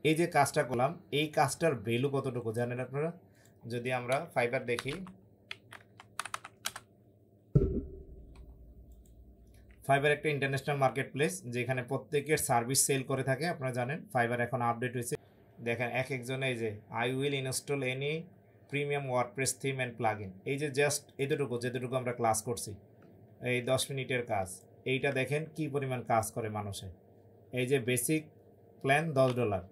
এই যে কাজটা করলাম, এই কাজটার ভ্যালু কতটুকু জানেন আপনারা? যদি আমরা ফাইবার দেখি, ফাইবার একটা ইন্টারন্যাশনাল মার্কেট প্লেস যেখানে প্রত্যেকের সার্ভিস সেল করে থাকে। আপনারা জানেন ফাইবার এখন আপডেট হয়েছে। দেখেন এক একজনে এই যে I will install any premium WordPress theme and plug in, এই যে জাস্ট এতটুকু যেতটুকু আমরা ক্লাস করছি, এই 10 মিনিটের কাজ, এইটা দেখেন কি পরিমাণ কাজ করে মানুষে। এই যে বেসিক প্ল্যান $10,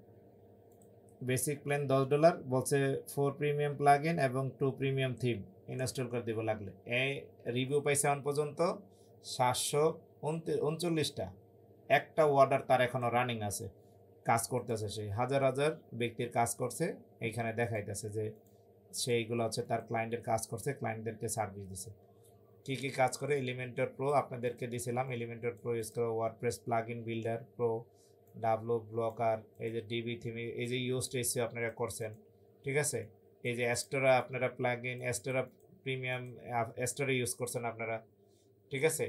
বেসিক প্ল্যান $10 বলছে 4 প্রিমিয়াম প্লাগ ইন এবং 2 প্রিমিয়াম থিম ইনস্টল করে দিব লাগলে। এই রিভিউ পাইছে এখন পর্যন্ত 739টা। একটা অর্ডার তার এখনও রানিং আছে, কাজ করতেছে, সেই হাজার হাজার ব্যক্তির কাজ করছে। এইখানে দেখাইতেছে যে সেইগুলো হচ্ছে তার ক্লায়েন্টের কাজ করছে, ক্লায়েন্টদেরকে সার্ভিস দিছে। কী কী কাজ করে? এলিমেন্টর প্রো আপনাদেরকে দিয়েছিলাম, এলিমেন্টর প্রো ইউজ করে WordPress plug in builder pro, W blocker, এই যে ডিবি থিম, এই যে ইউজ টেসি আপনারা করছেন, ঠিক আছে। এই যে অ্যাস্টোরা আপনারা প্লাগ ইন, অ্যাস্টোরা প্রিমিয়াম অ্যাস্টোরা ইউজ করছেন আপনারা, ঠিক আছে।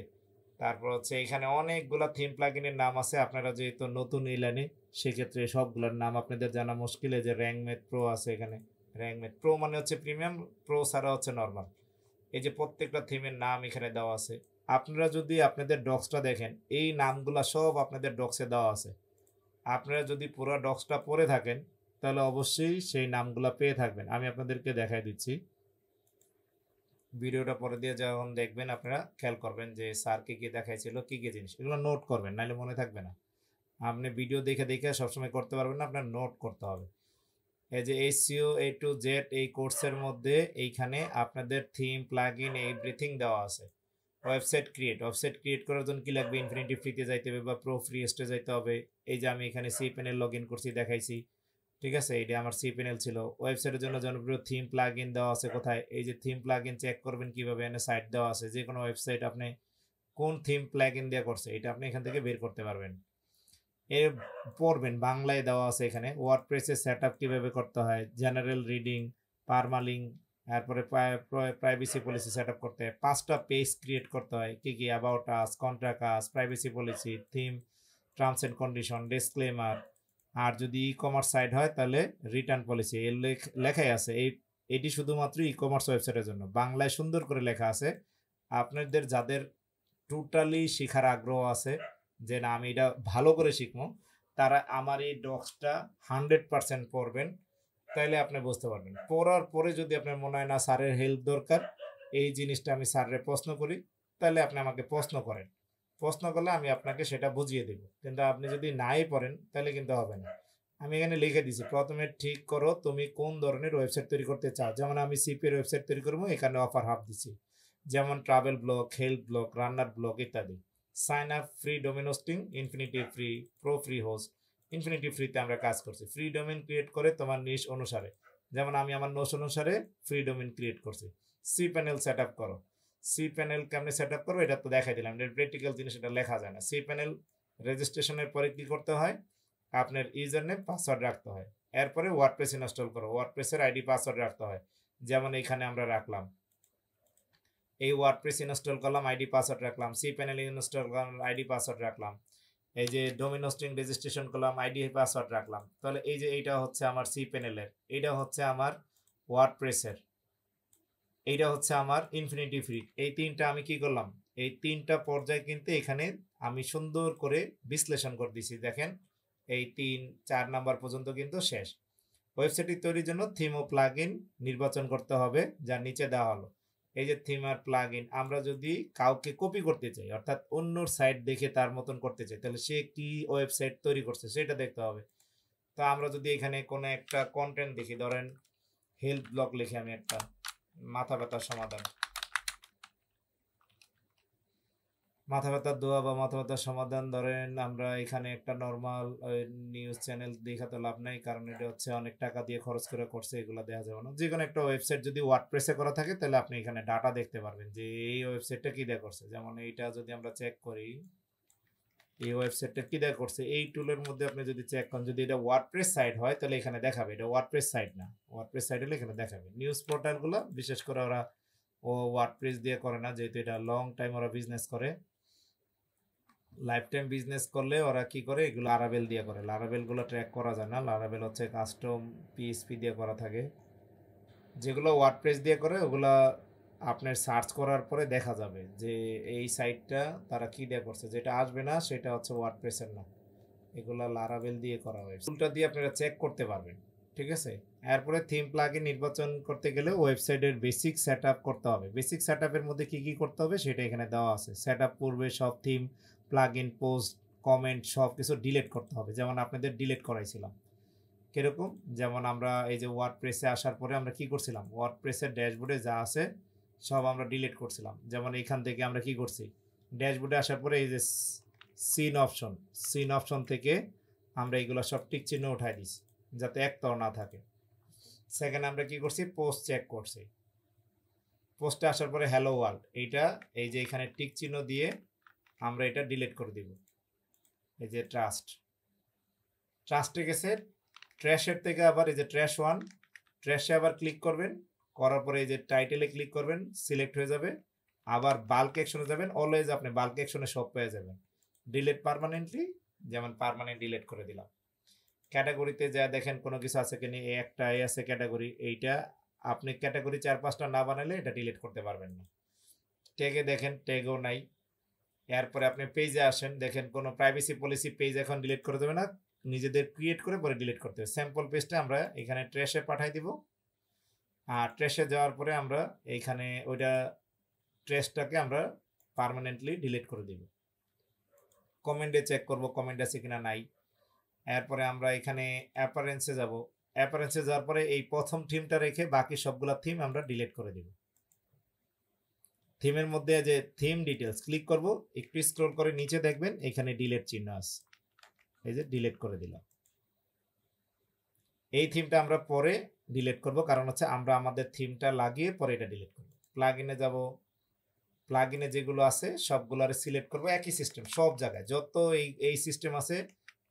তারপর হচ্ছে এখানে অনেকগুলো থিম প্লাগইনের নাম আছে, আপনারা যেহেতু নতুন এই লাইনে সেক্ষেত্রে সবগুলোর নাম আপনাদের জানা মুশকিল। এই যে র্যাঙ্কমেট প্রো আছে এখানে, র্যাঙ্কমেট প্রো মানে হচ্ছে প্রিমিয়াম, প্রো ছাড়া হচ্ছে নর্মাল। এই যে প্রত্যেকটা থিমের নাম এখানে দেওয়া আছে। আপনারা যদি আপনাদের ডক্সটা দেখেন, এই নামগুলা সব আপনাদের ডক্সে দেওয়া আছে। আপনারা যদি পুরো ডক্সটা পড়ে থাকেন তাহলে অবশ্যই সেই নামগুলা পেয়ে থাকবেন। আমি আপনাদেরকে দেখাই দিচ্ছি, ভিডিওটা পরে দিয়ে যখন দেখবেন আপনারা খেয়াল করবেন যে স্যার কী কী দেখাইছিল, কী কী জিনিস, এগুলো নোট করবেন, নাহলে মনে থাকবে না। আপনি ভিডিও দেখে দেখে সবসময় করতে পারবেন না, আপনার নোট করতে হবে। এই যে এসইও এ টু জেড এই কোর্সের মধ্যে এইখানে আপনাদের থিম প্লাগ ইন এভরিথিং দেওয়া আছে। ওয়েবসাইট ক্রিয়েট করার জন্য কি লাগবে? ইনফিনিটি ফ্রিতে যাইতে হবে বা প্রো ফ্রি স্টে যাইতে হবে। এই যে আমি এখানে সি প্যানেল লগ ইন করছি, দেখাইছি, ঠিক আছে। এটা আমার সি প্যানেল ছিল। ওয়েবসাইটের জন্য জনপ্রিয় থিম প্লাগ ইন দেওয়া আছে কোথায়? এই যে থিম প্লাগ ইন চেক করবেন কিভাবে, এখানে সাইট দেওয়া আছে। যে কোনো ওয়েবসাইট আপনি কোন থিম প্লাগ ইন দিয়ে করছে এটা আপনি এখান থেকে বের করতে পারবেন। এর পড়বেন, বাংলায় দেওয়া আছে এখানে। ওয়ার্ডপ্রেসের সেট আপ কীভাবে করতে হয়, জেনারেল রিডিং, পারমালিং, তারপরে প্রাইভেসি পলিসি সেট আপ করতে হয়। 5টা পেজ ক্রিয়েট করতে হয়, কী কী? About us, contract us, privacy policy, theme, terms and condition, disclaimer. আর যদি ই কমার্স সাইট হয় তাহলে রিটার্ন পলিসি। এর লেখাই আছে। এটি শুধুমাত্র ই কমার্স ওয়েবসাইটের জন্য, বাংলায় সুন্দর করে লেখা আছে। আপনাদের যাদের টোটালি শেখার আগ্রহ আছে যে না আমি এটা ভালো করে শিখবো, তারা আমার এই ডক্সটা 100% পড়বেন, তাইলে আপনি বুঝতে পারবেন। পড়ার পরে যদি আপনার মনে হয় না স্যারের হেল্প দরকার, এই জিনিসটা আমি স্যারের প্রশ্ন করি, তাহলে আপনি আমাকে প্রশ্ন করেন। প্রশ্ন করলে আমি আপনাকে সেটা বুঝিয়ে দেব। কিন্তু আপনি যদি নাই পড়েন তাহলে কিন্তু হবে না। আমি এখানে লিখে দিছি, প্রথমে ঠিক করো তুমি কোন ধরনের ওয়েবসাইট তৈরি করতে চাও। যেমন আমি সিপি এর ওয়েবসাইট তৈরি করবো, এখানে অফার হাব দিছি, যেমন ট্রাভেল ব্লগ, হেলথ ব্লগ, রান্নার ব্লগ ইত্যাদি। Sign up free domain hosting, infinity free, pro free host. ইনফিনিটি ফ্রিতে আমরা কাজ করছি। ফ্রি ডোমেন ক্রিয়েট করে তোমার নিশ অনুসারে, যেমন আমি আমার নোশ অনুসারে ফ্রি ডোমেন ক্রিয়েট করছি। সি প্যানেল সেট আপ করো। সি প্যানেল কেমনে সেট আপ করবো এটা তো দেখাই দিলাম, এটা প্র্যাকটিক্যাল জিনিস, এটা লেখা যায় না। সি প্যানেল রেজিস্ট্রেশনের পরে কি করতে হয়? আপনার ইউজার নেম পাসওয়ার্ড রাখতে হয়। এরপরে ওয়ার্ডপ্রেস ইনস্টল করো, ওয়ার্ডপ্রেসের আইডি পাসওয়ার্ড রাখতে হয়, যেমন এখানে আমরা রাখলাম। এই ওয়ার্ডপ্রেস ইনস্টল করলাম, আইডি পাসওয়ার্ড রাখলাম। সি প্যানেল ইনস্টল করলাম, আইডি পাসওয়ার্ড রাখলাম। এই যে ডোমেন হোস্টিং রেজিস্ট্রেশন করলাম, আইডি পাসওয়ার্ড রাখলাম। তাহলে এই যে এইটা হচ্ছে আমার সি প্যানেলের, এইটা হচ্ছে আমার ওয়ার্ডপ্রেসের, এইটা হচ্ছে আমার ইনফিনিটি ফ্রি। এই তিনটা আমি কি করলাম, এই তিনটা পর্যায়ে কিন্তু এখানে আমি সুন্দর করে বিশ্লেষণ করে দিছি। দেখেন এই 3-4 নাম্বার পর্যন্ত কিন্তু শেষ। ওয়েবসাইটটি তৈরির জন্য থিম ও প্লাগ ইন নির্বাচন করতে হবে, যার নিচে দেওয়া হলো। এই যে থিম আর প্লাগ ইন, আমরা যদি কাউকে কপি করতে চাই, অর্থাৎ অন্যর সাইট দেখে তার মতন করতে চাই, তাহলে সে কি ওয়েবসাইট তৈরি করছে সেটা দেখতে হবে। তো আমরা যদি এখানে কোনো একটা কন্টেন্ট দেখি, ধরেন হেলথ ব্লগ লিখে আমি একটা, মাথা ব্যথার সমাধান, মাথা ব্যথার দোয়া বা মাথা ব্যথার সমাধান, ধরেন আমরা এখানে একটা নর্মাল নিউজ চ্যানেল দেখাতে লাভ নাই, কারণ এটা হচ্ছে অনেক টাকা দিয়ে খরচ করে করছে, এগুলো দেখা যাবে না। যে কোনো একটা ওয়েবসাইট যদি ওয়ার্ডপ্রেসে করা থাকে তাহলে আপনি এখানে ডাটা দেখতে পারবেন যে এই ওয়েবসাইটটা কি দিয়ে করছে। যেমন এইটা যদি আমরা চেক করি, এই ওয়েবসাইটটা কি দিয়ে করছে, এই টুলের মধ্যে আপনি যদি চেক করেন, যদি এটা ওয়ার্ডপ্রেস সাইট হয় তাহলে এখানে দেখাবে। এটা ওয়ার্ডপ্রেস সাইট না, ওয়ার্ডপ্রেস সাইট হলে এখানে দেখাবে। নিউজ পোর্টালগুলো বিশেষ করে ওরা ওয়ার্ডপ্রেস দিয়ে করে না, যেহেতু এটা লং টাইম ওরা বিজনেস করে। লাইফ টাইম বিজনেস করলে ওরা কি করে, এগুলো লারাভেল দিয়ে করে। লারাভেলগুলো ট্র্যাক করা যায় না। লারাভেল হচ্ছে কাস্টম পিএসপি দিয়ে করা থাকে। যেগুলো ওয়ার্ডপ্রেস দিয়ে করে ওগুলা আপনার সার্চ করার পরে দেখা যাবে যে এই সাইটটা তারা কি দিয়ে করছে। যেটা আসবে না সেটা হচ্ছে ওয়ার্ডপ্রেসের না, এগুলা লারাভেল দিয়ে করা হয়েছে। টুলটা দিয়ে আপনারা চেক করতে পারবেন, ঠিক আছে। এরপরে থিম প্লাগইন নির্বাচন করতে গেলে ওয়েবসাইটের বেসিক সেট করতে হবে। বেসিক সেট মধ্যে কি কি করতে হবে সেটা এখানে দেওয়া আছে। সেট পূর্বে সব থিম প্লাগইন পোস্ট কমেন্ট সব কিছু ডিলিট করতে হবে, যেমন আপনাদের ডিলিট করাইছিলাম। কিরকম, যেমন আমরা এই যে ওয়ার্ডপ্রেসে আসার পরে আমরা কি করছিলাম, ওয়ার্ডপ্রেসের ড্যাশবোর্ডে যা আছে সব আমরা ডিলিট করছিলাম। যেমন এখান থেকে আমরা কি করছি, ড্যাশবোর্ডে আসার পরে এই যে সিন অপশন থেকে আমরা এগুলো সব টিক চিহ্ন উঠাই দিছি যাতে একটাও না থাকে। সেকেন্ড আমরা কি করছি, পোস্ট চেক করছি। পোস্টে আসার পরে হ্যালো ওয়ার্ল্ড, এইটা এই যে এখানে টিক চিহ্ন দিয়ে আমরা এটা ডিলিট করে দিব। এই যে ট্রাস্টে গেছে, ট্র্যাশের থেকে আবার এই যে ট্র্যাশ ওয়ান, ট্র্যাশে আবার ক্লিক করবেন, করার পরে এই যে টাইটেলে ক্লিক করবেন, সিলেক্ট হয়ে যাবে। আবার বাল্ক অ্যাকশনে যাবেন, অলওয়েজ আপনি বাল্ক অ্যাকশনে সব পেয়ে যাবেন। ডিলিট পার্মানেন্টলি, যেমন পার্মানেন্ট ডিলিট করে দিলাম। ক্যাটাগরিতে যা দেখেন কোনো কিছু আছে কিনা, এই একটা এই আছে ক্যাটাগরি, এইটা আপনি ক্যাটাগরি 4-5টা না বানালে এটা ডিলিট করতে পারবেন না। ট্যাগে দেখেন ট্যাগও নাই। এরপরে আপনি পেজে আসেন, দেখেন কোনো প্রাইভেসি পলিসি পেজ এখন ডিলিট করে দেবে না, নিজেদের ক্রিয়েট করে পরে ডিলিট করতে হবে। স্যাম্পল পেজটা আমরা এখানে ট্র্যাশে পাঠাই দিব। আর ট্র্যাশে যাওয়ার পরে আমরা এইখানে ওইটা ট্র্যাশটাকে আমরা পার্মানেন্টলি ডিলিট করে দিব। কমেন্টে চেক করব কমেন্ট আছে কিনা, নাই। এরপরে আমরা এখানে অ্যাপারেন্সে যাব। অ্যাপারেন্সে যাওয়ার পরে এই প্রথম থিমটা রেখে বাকি সবগুলা থিম আমরা ডিলিট করে দিব। থিমের মধ্যে যে থিম ডিটেলস ক্লিক করব, একটু স্ক্রল করে নিচে দেখবেন এখানে ডিলিট চিহ্ন আছে, এই যে ডিলিট করে দিলাম। এই থিমটা আমরা পরে ডিলিট করব, কারণ হচ্ছে আমরা আমাদের থিমটা লাগিয়ে পরে এটা ডিলিট করব। প্লাগইনে যাব, প্লাগইনে যেগুলো আছে সবগুলোর সিলেক্ট করব, একই সিস্টেম সব জায়গায় যত এই সিস্টেম আছে,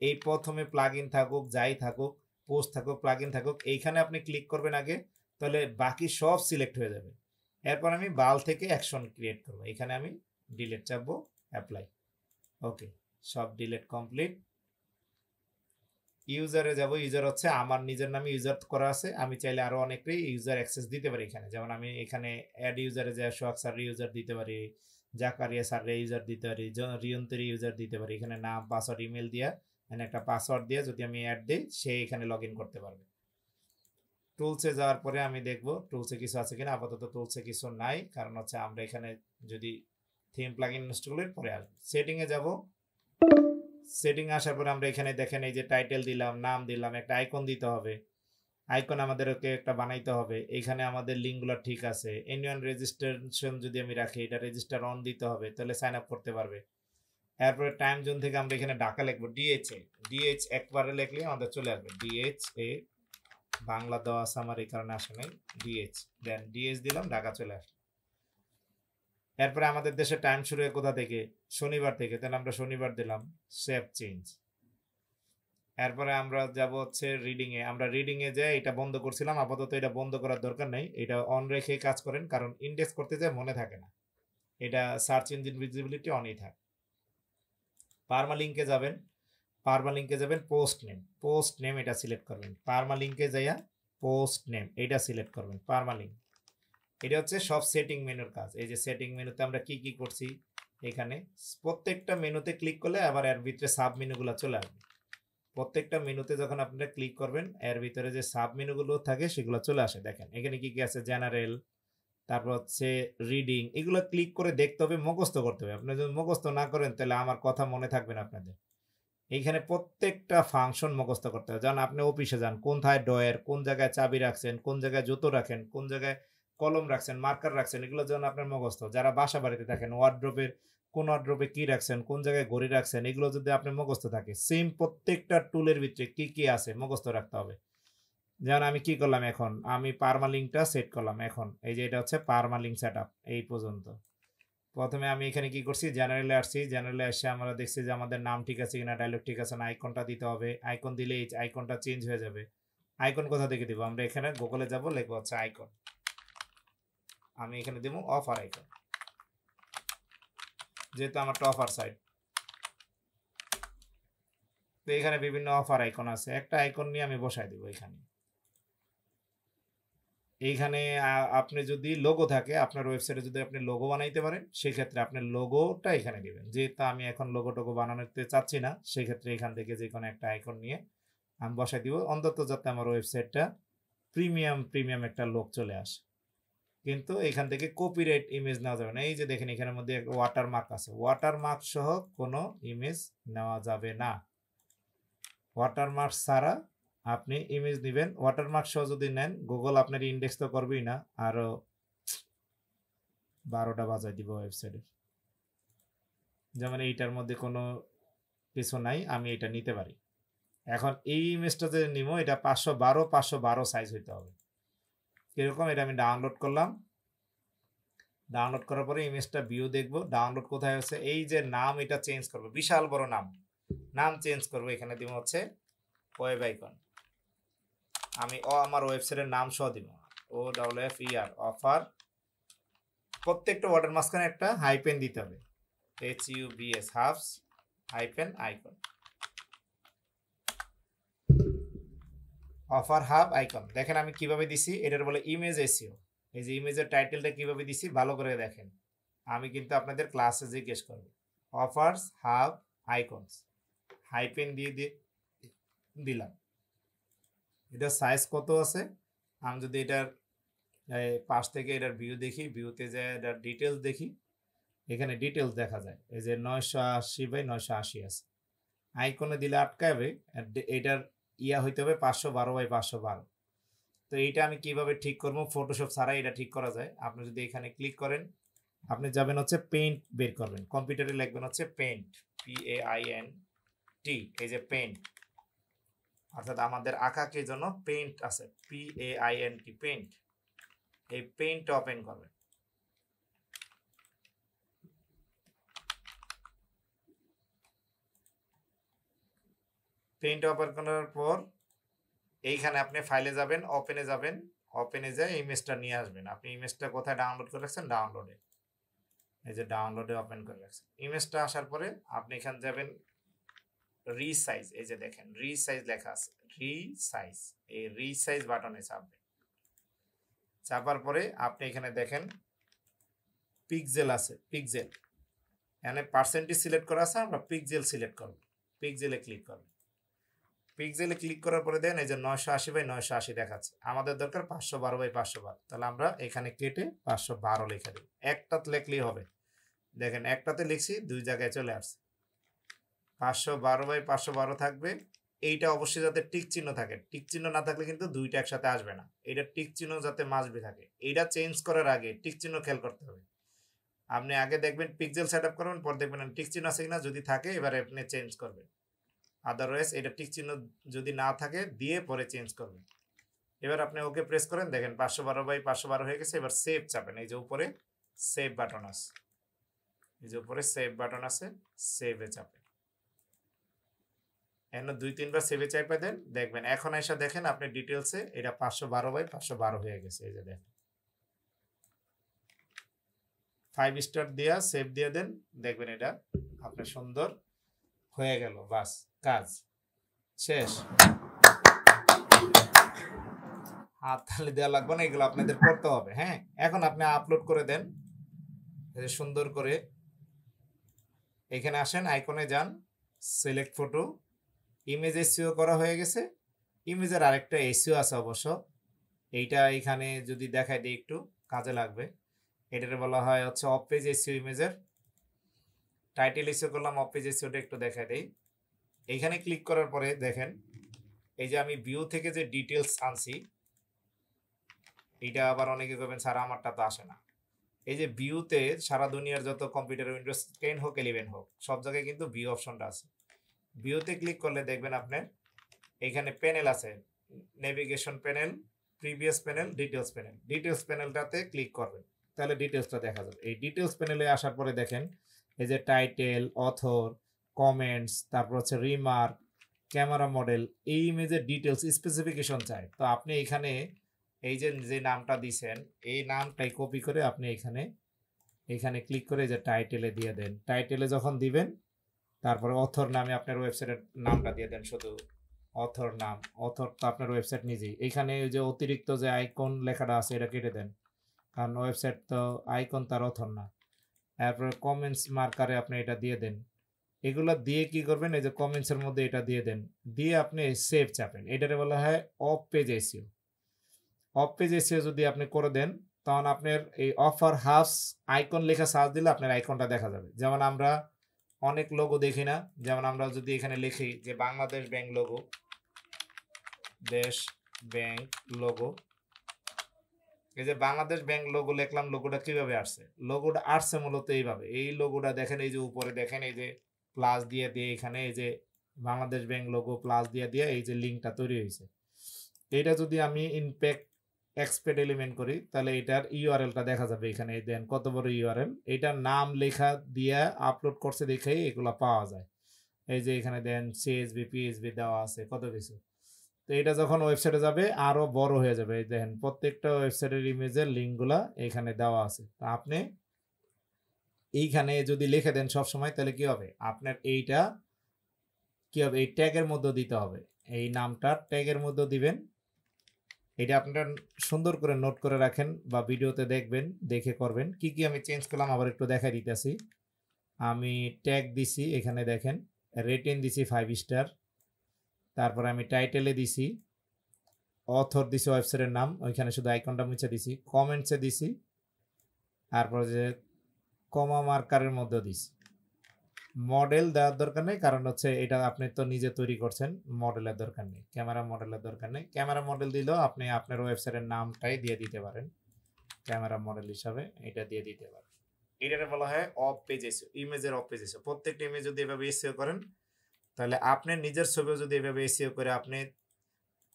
এই প্রথমে প্লাগইন থাকুক যাই থাকুক, পোস্ট থাকুক প্লাগইন থাকুক, এইখানে আপনি ক্লিক করবেন আগে, তাহলে বাকি সব সিলেক্ট হয়ে যাবে। এরপর আমি বাল থেকে অ্যাকশন ক্রিয়েট করব, এখানে আমি ডিলিট চাপবো, অ্যাপ্লাই। ওকে, সব ডিলিট কমপ্লিট। ইউজারে যাব, ইউজার হচ্ছে আমার নিজের নামে ইউজার করা আছে, আমি চাইলে আরো অনেকেই ইউজার অ্যাক্সেস দিতে পারি এখানে। যেমন আমি এখানে অ্যাড ইউজারে যে সোহাগ স্যার ইউজার দিতে পারি, জাকারিয়া স্যার ইউজার দিতে পারি, রিয়ন্তের ইউজার দিতে পারি। এখানে নাম পাসওয়ার্ড ইমেল দিয়া এখানে একটা পাসওয়ার্ড দিয়ে যদি আমি অ্যাড দিই, সে এখানে লগ ইন করতে পারবে। টুলসে যাওয়ার পরে আমি দেখব টুলসে কিছু আছে কিনা। আপাতত টুলসে কিছু নাই, কারণ হচ্ছে আমরা এখানে যদি থিম প্লাগইন ইনস্টল করি পরে আসবো। সেটিংয়ে যাব, সেটিং আসার পরে আমরা এখানে দেখেন এই যে টাইটেল দিলাম, নাম দিলাম, একটা আইকন দিতে হবে। আইকন আমাদেরকে একটা বানাইতে হবে। এখানে আমাদের লিঙ্কগুলো ঠিক আছে। এনিওয়ান রেজিস্ট্রেশন যদি আমি রাখি, এটা রেজিস্টার অন দিতে হবে, তাহলে সাইন আপ করতে পারবে। এরপরে টাইম জোন থেকে আমরা এখানে ঢাকা লিখবো, ডিএইচ একবারে লিখলে আমাদের চলে আসবে। ডিএইচ এ বাংলা দেওয়া আছে আমার, এই কারণে আসে নাই। ডিএইচ দেন ডিএইচ দিলাম, ঢাকা চলে আসলো। এরপরে আমাদের দেশে টাইম শুরু হয় কোথা থেকে, শনিবার থেকে, তাহলে আমরা শনিবার দিলাম, সেভ চেঞ্জ। এরপরে আমরা যাব হচ্ছে রিডিং এ। আমরা রিডিং এ যাই, এটা বন্ধ করছিলাম, আপাতত এটা বন্ধ করার দরকার নেই, এটা অন রেখেই কাজ করেন, কারণ ইন্ডেক্স করতে যায় মনে থাকে না, এটা সার্চ ইঞ্জিন ভিজিবিলিটি অনই থাকে। পারমালিঙ্কে যাবেন, পারমালিঙ্কে যাবেন, পোস্ট নেম এটা সিলেক্ট করবেন। পারমালিঙ্কে যাইয়া পোস্ট নেম এটা সিলেক্ট করবেন, পারমালিঙ্ক। এটা হচ্ছে সব সেটিং মেনুর কাজ। এই যে সেটিং মেনুতে আমরা কি কি করছি, এখানে প্রত্যেকটা মেনুতে ক্লিক করলে আবার এর ভিতরে সাব মেনুগুলো চলে আসবে। প্রত্যেকটা মেনুতে যখন আপনারা ক্লিক করবেন, এর ভিতরে যে সাব মেনুগুলো থাকে সেগুলো চলে আসে। দেখেন এখানে কি কি আছে, জেনারেল, তারপর হচ্ছে রিডিং, এগুলো ক্লিক করে দেখতে হবে, মুখস্থ করতে হবে। আপনি যদি মুখস্থ না করেন তাহলে আমার কথা মনে থাকবে না আপনাদের। এইখানে প্রত্যেকটা ফাংশন মুখস্থ করতে হবে। যেমন আপনি অফিসে যান, কোথায় ডয়ের, কোন জায়গায় চাবি রাখছেন, কোন জায়গায় জুতো রাখেন, কোন জায়গায় কলম রাখছেন, মার্কার রাখছেন, এগুলো যেমন আপনার মুখস্থ। যারা বাসা বাড়িতে থাকেন, ওয়ার্ড্রোবের কোন ওয়ার্ড্রোবে কি রাখছেন, কোন জায়গায় ঘড়ি রাখছেন, এগুলো যদি আপনি মুখস্থ থাকে, সেম প্রত্যেকটা টুলের ভিতরে কি কি আছে মুখস্থ রাখতে হবে। যেমন আমি কি করলাম, এখন আমি পারমালিঙ্কটা সেট করলাম। এখন এই যে এটা হচ্ছে পারমালিঙ্ক সেট আপ। এই পর্যন্ত প্রথমে আমি এখানে কি করছি, জেনারেলে আসছি। জেনারেলে এসে আমরা দেখছি যে আমাদের নাম ঠিক আছে কিনা, ডায়লগ ঠিক আছে না, আইকনটা দিতে হবে। আইকন দিলে এই আইকনটা চেঞ্জ হয়ে যাবে। আইকন কোথা থেকে দিব, আমরা এখানে গুগলে যাব, লিখবো হচ্ছে আইকন। আমি এখানে দেবো অফার আইকন, যেহেতু আমারটা অফার সাইট। তো এখানে বিভিন্ন অফার আইকন আছে, একটা আইকন নিয়ে আমি বসাই দিব এখানে। এইখানে আপনি যদি লোগো থাকে আপনার ওয়েবসাইটে, যদি আপনি লোগো বানাইতে পারেন সেক্ষেত্রে আপনি লোগোটা এখানে দিবেন। যেহেতু আমি এখন লোগো টোগো বানাতে চাচ্ছি না, সেক্ষেত্রে এখান থেকে যে কোনো একটা আইকন নিয়ে আমি বসাই দিব, অন্তত যাতে আমার ওয়েবসাইটটা প্রিমিয়াম একটা লোক চলে আসে। কিন্তু এখান থেকে কপিরাইট ইমেজ নেওয়া যাবে না। এই যে দেখেন এখানের মধ্যে ওয়াটারমার্ক আছে, ওয়াটারমার্ক সহ কোনো ইমেজ নেওয়া যাবে না। ওয়াটারমার্ক ছাড়া আপনি ইমেজ নেবেন। ওয়াটারমার্ক সহ যদি নেন গুগল আপনার ইন্ডেক্স তো করবেই না, আরো 12টা বাজায় দিব ওয়েবসাইটে। যেমন এইটার মধ্যে কোনো কিছু নাই, আমি এটা নিতে পারি। এখন এই ইমেজটা যে নিব এটা 512 সাইজ হইতে হবে। কিরকম, এটা আমি ডাউনলোড করলাম। ডাউনলোড করার পরে ইমেজটা ভিউ দেখবো। ডাউনলোড কোথায় হচ্ছে, এই যে নাম এটা চেঞ্জ করবো, বিশাল বড় নাম চেঞ্জ করবো। এখানে দিব হচ্ছে ওয়েব আইকন। আমি আমার ওয়েবসাইটের নাম সহ দিব OFFER অফার। প্রত্যেকটা ওয়ার্ডের মাঝখানে একটা হাইপেন দিতে হবে, HUBS hubs hyphen icon, offer hub icon. দেখেন আমি কিভাবে দিছি, এটার বলে ইমেজ এসইও। এই যে ইমেজের টাইটেলটা কিভাবে দিছি ভালো করে দেখেন, আমি কিন্তু আপনাদের ক্লাসে জিজ্ঞেস করব। অফার্স হাব আইকনস হাইপেন দিয়ে দিলাম। এটা সাইজ কত আছে, আমি যদি এটার পাশ থেকে এটার ভিউ দেখি, ভিউতে যায় এটার ডিটেলস দেখি, এখানে ডিটেলস দেখা যায় এই যে 980x980 আছে। আইকনে দিলে আটকাবে, এটার হইতে হবে 512x512। তো এইটা আমি কিভাবে ঠিক করবো, ফটোশপ ছাড়াই এটা ঠিক করা যায়। আপনি যদি এখানে ক্লিক করেন, আপনি যাবেন হচ্ছে পেইন্ট বের করবেন, কম্পিউটারে লিখবেন হচ্ছে পেইন্ট, PAINT, এই যে পেইন্ট, অর্থাৎ আমাদের আঁকাকের জন্য পেইন্ট আছে, PAINT পেইন্ট। এই পেইন্ট ওপেন করবেন। পেইন্ট ওপেন করার পর এইখানে আপনি ফাইলে যাবেন, ওপেনে যাবেন, ওপেনে যায় ইমেজটা নিয়ে আসবেন। আপনি ইমেজটা কোথায় ডাউনলোড করে রাখছেন, ডাউনলোডে, এই যে ডাউনলোডে ওপেন করে রাখছেন। ইমেজটা আসার পরে আপনি এখানে যাবেন রিসাইজ, এই যে দেখেন রিসাইজ লেখা আছে, রিসাইজ, এই রিসাইজ বাটনে চাপবেন। চাপার পরে আপনি এখানে দেখেন পিক্সেল আছে, পিক্সেল, এখানে পার্সেন্টেজ সিলেক্ট করা আছে, আমরা পিক্সেল সিলেক্ট করব, পিক্সেলে ক্লিক করব। পিক্সেলে ক্লিক করার পরে দেন এই যে 980x980 দেখাচ্ছে, আমাদের দরকার 512x512। তাহলে আমরা এখানে কেটে 512 লিখে দেব। একটাতে লিখলেই হবে, দেখেন একটাতে লিখছি, দুই জায়গায় চলে আসছে। 512x512 থাকবে। এইটা অবশ্যই যাতে টিক চিহ্ন থাকে, টিক চিহ্ন না থাকলে কিন্তু দুইটা একসাথে আসবে না। এটা টিক চিহ্ন যাতে মাসবি থাকে। এইটা চেঞ্জ করার আগে টিক চিহ্ন খেয়াল করতে হবে। আপনি আগে দেখবেন পিক্সেল সেট আপ করবেন, পর দেখবেন টিক চিহ্ন আছে কিনা, যদি থাকে এবারে আপনি চেঞ্জ করবেন। আদারওয়াইজ এটা টিক চিহ্ন যদি না থাকে দিয়ে পরে চেঞ্জ করবেন। এবার আপনি ওকে প্রেস করেন, দেখেন 512x512 হয়ে গেছে। এবার সেভ চাপেন, এই যে উপরে সেভ বাটন আছে, এই যে উপরে সেভ বাটন আছে, সেভে চাপেন। এখানে 2-3 বার সেভে চাপে দেন, দেখবেন এখন এসে দেখেন আপনি ডিটেলসে এটা 512x512 হয়ে গেছে। এই যে দেখেন 5 স্টার দিয়া সেভ দিয়ে দেন, দেখবেন এটা আপনার সুন্দর হয়ে গেল। বাস, কাজ শেষ। হাততালি দেওয়া লাগবে না, এগুলো আপনাদের করতে হবে। হ্যাঁ, এখন আপনি আপলোড করে দেন সুন্দর করে। এখানে আসেন, আইকনে যান, সিলেক্ট ফটো, ইমেজ এসইও করা হয়ে গেছে। ইমেজের আরেকটা এসইও আছে অবশ্য, এইটা এখানে যদি দেখাই দিই একটু কাজে লাগবে। এটাকে বলা হয় হচ্ছে অফ পেজ এসইও। ইমেজের টাইটেল এসইও করলাম, অফ পেজ এসইওটা একটু দেখাই দেই। এইখানে ক্লিক করার পরে দেখেন এই যে আমি ভিউ থেকে যে ডিটেলস আনছি, এটা আবার অনেকে করবেন স্যার আমারটা তো আসে না। এই যে ভিউতে সারা দুনিয়ার যত কম্পিউটার, উইন্ডোজ 10 হোক 11 হোক, সব জায়গায় কিন্তু ভিউ অপশনটা আছে। ভিউতে ক্লিক করলে দেখবেন আপনার এখানে প্যানেল আছে, navigation panel, previous panel, details panel. Details প্যানেলটাতে ক্লিক করবেন, তাহলে ডিটেলসটা দেখা যাবে। এই ডিটেলস প্যানেলে আসার পরে দেখেন এই যে টাইটেল, অথর, কমেন্টস, তারপর হচ্ছে রিমার্ক, ক্যামেরা মডেল, এই ইমেজের ডিটেলস স্পেসিফিকেশন চাই। তো আপনি এখানে এই যে নামটা দিছেন, এই নামটাই কপি করে আপনি এখানে ক্লিক করে যে টাইটেলে দিয়ে দেন। টাইটেলে যখন দিবেন তারপরে অথর নামে আপনার ওয়েবসাইটের নামটা দিয়ে দেন, শুধু অথর নাম। অথর তো আপনার ওয়েবসাইট নিজেই। এখানে ওই যে অতিরিক্ত যে আইকন লেখাটা আছে এটা কেটে দেন, কারণ ওয়েবসাইট তো আইকন তার অথর না। তারপরে কমেন্টস মার্কারে আপনি এটা দিয়ে দেন। এগুলো দিয়ে কি করবেন, এই যে কমেন্টসের মধ্যে এটা দিয়ে দেন, দিয়ে আপনি সেভ চাপেন। এটারে বলা হয় of page SEO. Of page SEO যদি আপনি করে দেন, তখন আপনার এই অফার হাউস আইকন লেখা সার্চ দিলে আপনার আইকনটা দেখা যাবে। যেমন আমরা অনেক লোগো দেখি না, যেমন আমরা যদি এখানে লিখি যে বাংলাদেশ ব্যাংক লোগো, দেশ ব্যাংক লোগো, এই যে বাংলাদেশ ব্যাংক লোগো লিখলাম, লোগোটা কিভাবে আসছে? লোগোটা আসছে মূলত এইভাবে। এই লোগোটা দেখেন, এই যে উপরে দেখেন, এই যে প্লাস দিয়ে দিয়ে এখানে এই যে বাংলাদেশ ব্যাংক লোগো প্লাস দিয়ে দিয়ে এই যে লিঙ্কটা তৈরি হয়েছে। এটা যদি আমি ইনপ্যাক্ট এক্সপেড এলিমেন্ট করি, তাহলে এটার ইউআরএলটা দেখা যাবে এখানে। দেন কত বড় ইউআরএল, এটার নাম লেখা দিয়ে আপলোড করছে দেখেই এগুলো পাওয়া যায়। এই যে এখানে দেন সিএসবি পিএসবি দেওয়া আছে, কত কিছু। তো এটা যখন ওয়েবসাইটে যাবে আরো বড় হয়ে যাবে। এই দেখেন প্রত্যেকটা ওয়েবসাইটের ইমেজের লিঙ্কগুলা এখানে দেওয়া আছে। তো আপনি এইখানে যদি লিখে দেন সব সময়, তাহলে কি হবে, আপনার এইটা কি হবে, এই ট্যাগের মধ্যে দিতে হবে। এই নামটা ট্যাগের মধ্যে দিবেন। এটা আপনারা সুন্দর করে নোট করে রাখেন বা ভিডিওতে দেখবেন, দেখে করবেন। কি কি আমি চেঞ্জ করলাম আবার একটু দেখাই দিতেছি। আমি ট্যাগ দিছি, এখানে দেখেন রেটিং দিছি 5 স্টার। তারপর আমি টাইটেলে দিছি, অথর দিছি ওয়েবসাইটের নাম, ওইখানে শুধু আইকনটা মুছে দিছি, কমেন্টসে দিছি, তারপর যে কমা মার্কারের মধ্যে দিছি। মডেল দেওয়ার দরকার নেই, কারণ হচ্ছে এটা আপনি তো নিজে তৈরি করছেন, মডেলের দরকার নেই, ক্যামেরা মডেলের দরকার নেই। ক্যামেরা মডেল দিলেও আপনি আপনার ওয়েবসাইটের নামটাই দিয়ে দিতে পারেন, ক্যামেরা মডেল হিসাবে এটা দিয়ে দিতে পারেন। এটাকে বলা হয় অফ পেজ এসইও, ইমেজের অফ পেজ এসইও। প্রত্যেকটা ইমেজ যদি এভাবে এসইও করেন, তাহলে আপনি নিজের ছবিও যদি এভাবে এসইও করে আপনি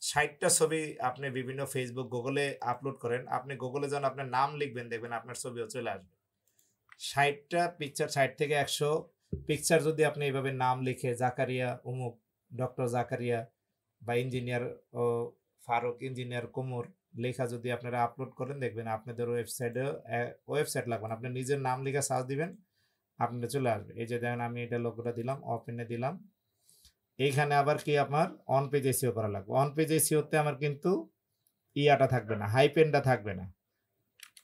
60টা ছবি আপনি বিভিন্ন ফেসবুক গুগলে আপলোড করেন, আপনি গুগলে যখন আপনার নাম লিখবেন দেখবেন আপনার ছবিও চলে আসবে। 60টা পিকচার, 60 থেকে 100 পিকচার যদি আপনি এইভাবে নাম লিখে জাকারিয়া উমুক, ডক্টর জাকারিয়া বা ইঞ্জিনিয়ার ও ফারুক ইঞ্জিনিয়ার কুমুর লেখা যদি আপনারা আপলোড করেন, দেখবেন আপনাদের ওয়েবসাইটে, ওয়েবসাইট লাগবে না, আপনি নিজের নাম লিখে সার্চ দিবেন, আপনাদের চলে আসবে। এই যে দেখেন আমি এটা লোগোটা দিলাম, ওপেনে দিলাম। এইখানে আবার কি আমার অন পেজ এসইও করা লাগবে। অন পেজ এসইওতে আমার কিন্তু ইয়াটা থাকবে না, হাইপেনটা থাকবে না।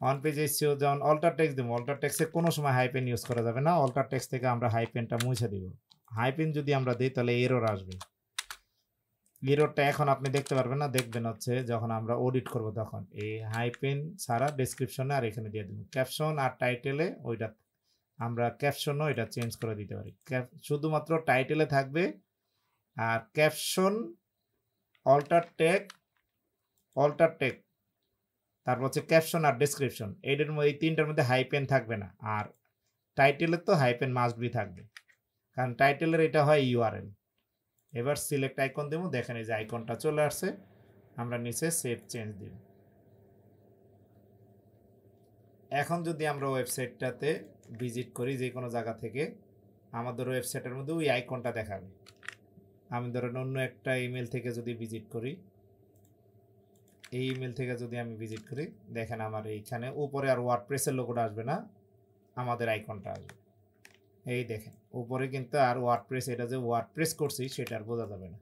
অন পেজ এসইও যেমন অল্টার টেক্সট দেবো, অল্টার টেক্সটে কোনো সময় হাইপেন ইউজ করা যাবে না। অল্টার টেক্সট থেকে আমরা হাইপেনটা মুছে দিব। হাইপেন যদি আমরা দিই তাহলে এরর আসবে। এররটা এখন আপনি দেখতে পারবেন না, দেখবেন হচ্ছে যখন আমরা অডিট করব তখন। এই হাইপেন ছাড়া ডেসক্রিপশনে আর এখানে দিয়ে দেবো। ক্যাপশন আর টাইটেলে ওইটা আমরা ক্যাপশনও এটা চেঞ্জ করে দিতে পারি। শুধুমাত্র টাইটেলে থাকবে, আর ক্যাপশন অল্টার টেক তারপর হচ্ছে ক্যাপশন আর ডেসক্রিপশন, এদের মধ্যে এই তিনটার মধ্যে হাইপেন থাকবে না। আর টাইটেলের তো হাইপেন মাস্ট বি থাকবে, কারণ টাইটেলের এটা হয় ইউআরএল। এবার সিলেক্ট আইকন দেবো, দেখেন এই যে আইকনটা চলে আসছে। আমরা নিচে সেভ চেঞ্জ দিব। এখন যদি আমরা ওয়েবসাইটটাতে ভিজিট করি যে কোনো জায়গা থেকে, আমাদের ওয়েবসাইটের মধ্যে ওই আইকনটা দেখাবে। আমি ধরেন অন্য একটা ইমেল থেকে যদি ভিজিট করি, এই ইমেল থেকে যদি আমি ভিজিট করি, দেখেন আমার এইখানে উপরে আর ওয়ার্ডপ্রেসের লোগোটা আসবে না, আমাদের আইকনটা আসবে। এই দেখেন উপরে কিন্তু আর ওয়ার্ডপ্রেস, এটা যে ওয়ার্ডপ্রেস করছি সেটা আর বোঝা যাবে না,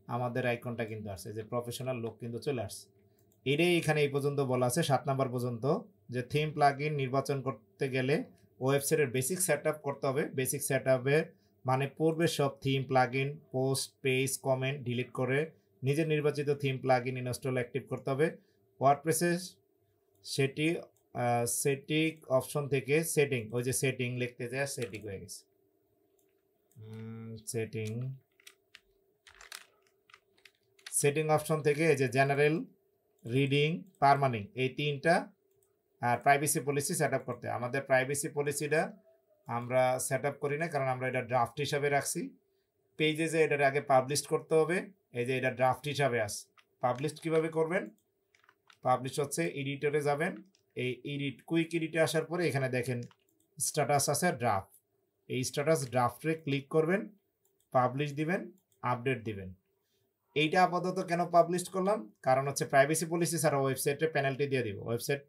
আমাদের আইকনটা কিন্তু আসছে, যে প্রফেশনাল লোক কিন্তু চলে আসছে। এটাই এখানে এই পর্যন্ত বলা আছে 7 নাম্বার পর্যন্ত, যে থিম প্লাগইন নির্বাচন করতে গেলে ওয়েবসাইটের বেসিক সেটআপ করতে হবে। বেসিক সেটআপে মানে পূর্বে সব theme plugin, post, page, comment delete করে নিজের নির্বাচিত থিম প্লাগইন ইনস্টল অ্যাক্টিভ করতে হবে। ওয়ার্ডপ্রেসে সেটিং অপশন থেকে সেটিং, ওই যে সেটিং লিখতে যায়, সেটিং হয়ে গেছে, সেটিং অপশন থেকে এই যে জেনারেল, রিডিং, পারমানিং, এই তিনটা, আর প্রাইভেসি পলিসি সেট আপ করতে। আমাদের প্রাইভেসি পলিসিটা আমরা সেট আপ করি না, কারণ আমরা এটা ড্রাফট হিসাবে রাখছি। পেজে যে এটার আগে পাবলিশ করতে হবে, এই যে এটা ড্রাফট হিসাবে আসে। পাবলিশ কিভাবে করবেন, পাবলিশ হচ্ছে এডিটরে যাবেন, এই এডিট কুইক এডিটে আসার পরে এখানে দেখেন স্ট্যাটাস আছে ড্রাফট, এই স্ট্যাটাস ড্রাফটে ক্লিক করবেন, পাবলিশ দিবেন, আপডেট দিবেন। এইটা আপাতত কেন পাবলিশ করলাম, কারণ হচ্ছে প্রাইভেসি পলিসি ছাড়া ওয়েবসাইটে পেনাল্টি দিয়ে দিব, ওয়েবসাইট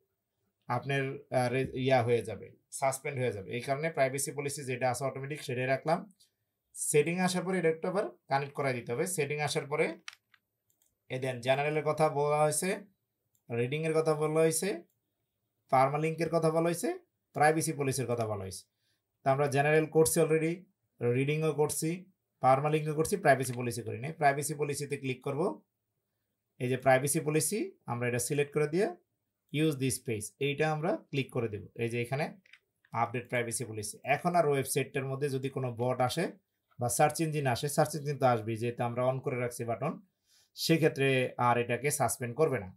আপনার ইয়া হয়ে যাবে, সাসপেন্ড হয়ে যাবে। এই কারণে প্রাইভেসি পলিসি যেটা আছে অটোমেটিক সেটাই রাখলাম। সেটিং আসার পরে এটা একটু আবার কানেক্ট করাই দিতে হবে। সেটিং আসার পরে দেন জেনারেলের কথা বলা হয়েছে, রিডিং এর কথা বলা হয়েছে, পারমালিঙ্কের কথা বলা হয়েছে, প্রাইভেসি পলিসির কথা বলা হয়েছে। তো আমরা জেনারেল করছি অলরেডি, রিডিংও করছি, পারমালিঙ্কও করছি, প্রাইভেসি পলিসি করি নাই। প্রাইভেসি পলিসিতে ক্লিক করব। এই যে প্রাইভেসি পলিসি আমরা এটা সিলেক্ট করে দিয়ে ইউজ দিস পেজ এইটা আমরা ক্লিক করে দেব। এই যে এখানে আপডেট প্রাইভেসি পলিসি। এখন আর ওয়েবসাইটটার মধ্যে যদি কোনো বট আসে বা সার্চ ইঞ্জিন আসে, সার্চ ইঞ্জিন তো আসবেই যেহেতু আমরা অন করে রাখছি বাটন, সেক্ষেত্রে আর এটাকে সাসপেন্ড করবে না।